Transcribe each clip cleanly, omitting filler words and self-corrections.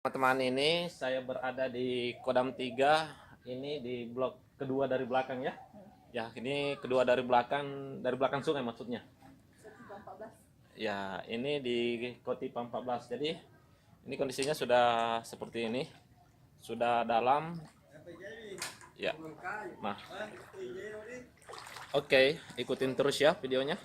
Teman-teman, ini saya berada di Kodam 3. Ini di blok kedua dari belakang ya. Ya, ini kedua dari belakang sungai maksudnya. Ya, ini di Kotipa 14. Jadi, ini kondisinya sudah seperti ini. Sudah dalam. Ya. Nah. Oke, ikutin terus ya videonya.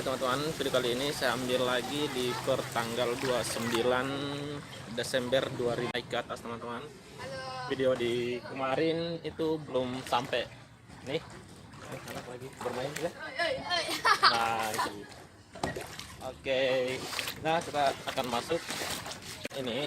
Oke teman-teman, video kali ini saya ambil lagi di pertanggal 29 Desember 2000 naik ke atas teman-teman. Video di kemarin itu belum sampai. Nih, anak lagi bermain ya. Nah, itu. Oke, nah kita akan masuk ini.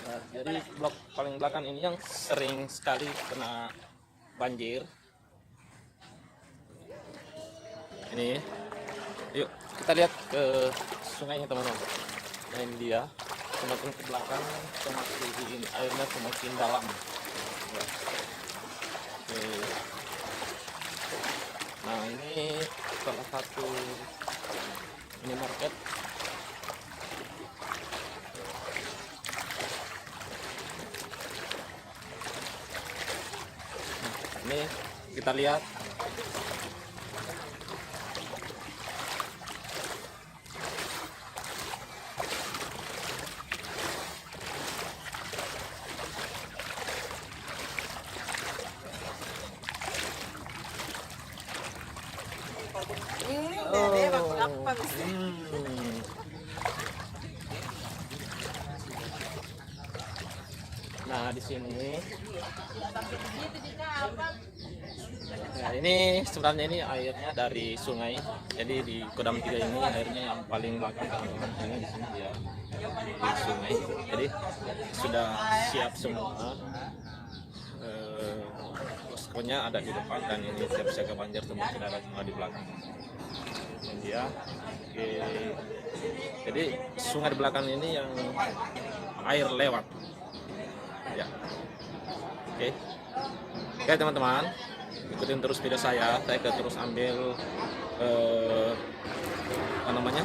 Nah, jadi blok paling belakang ini yang sering sekali kena banjir. Ini, yuk kita lihat ke sungainya teman-teman. Nah ini dia, semakin ke belakang semakin airnya semakin dalam ya. Oke. Nah ini salah satu minimarket. Nah, ini kita lihat. Nah di sini, nah ini sebenarnya ini airnya dari sungai. Jadi di Kodam 3 ini airnya yang paling belakang teman-teman. Ini di sini dia di sungai. Jadi sudah siap semua. Poskonya ada di depan dan ini siap siaga banjir semua sudah ada semua di belakang. Ini dia. Oke. Jadi sungai di belakang ini yang air lewat. Ya. Oke teman-teman, ikutin terus video saya akan terus ambil apa namanya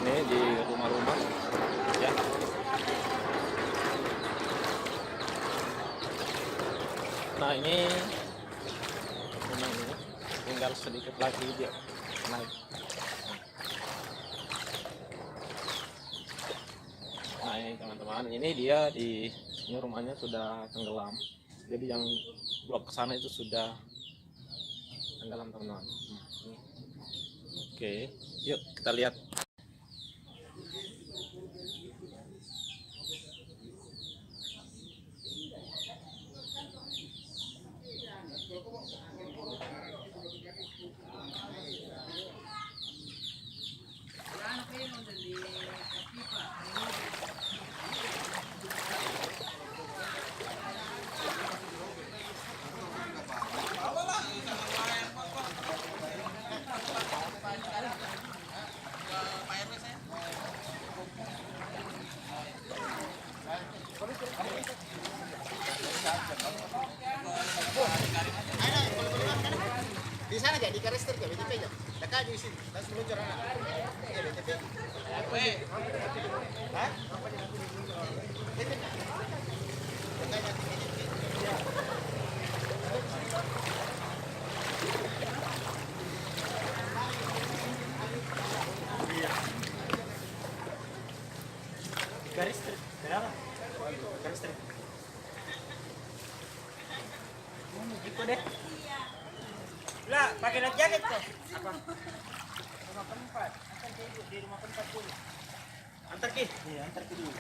ini di rumah-rumah ya. Nah ini rumah ini tinggal sedikit lagi dia naik. Nah ini teman-teman, ini dia di ini rumahnya sudah tenggelam. Jadi yang blok kesana itu sudah tenggelam teman-teman. Oke, yuk kita lihat. Di sana aja, di Karester aja, BTP aja. Dekat di sini, langsung meluncur anak. Iya, BTP. Hah? Karester, kenapa? Karester. Ikut deh. Lah, pakai life jacket kok. Apa? Rumah keempat. Antar ke ibu di rumah keempat dulu. Antar ke? Iya, antar ke dulu.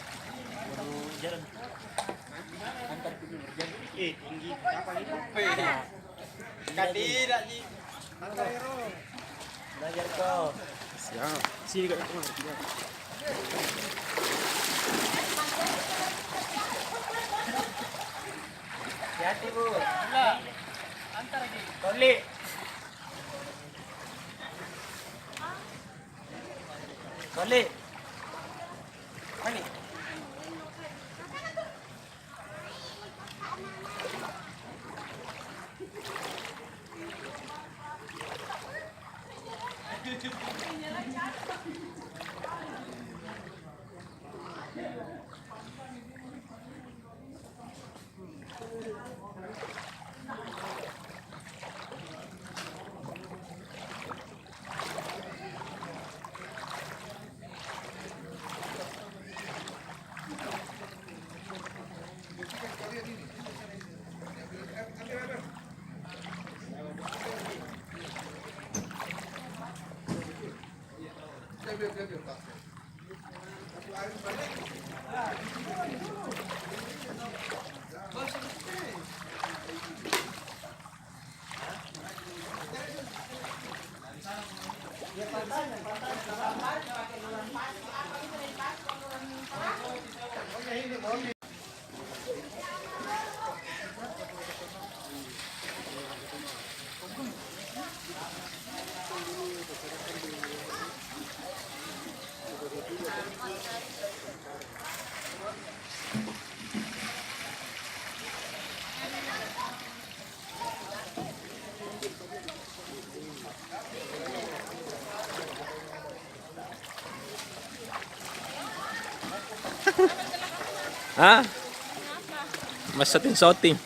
Baru jalan. Antar ke dulu. Jalan. Tinggi apa itu? Tidak, Ji. Antar Hero. Belajar kau. Siap. Sini kau itu. Hati-hati, Bu. Lah. Antar lagi. Toli. Balik. Mana? Ha? Mas soting-soting.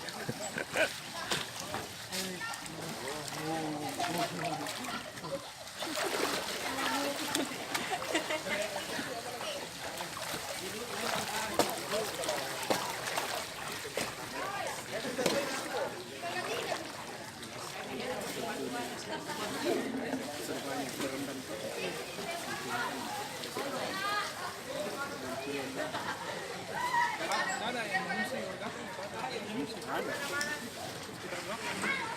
Ada yang mengungsi warga. Ada.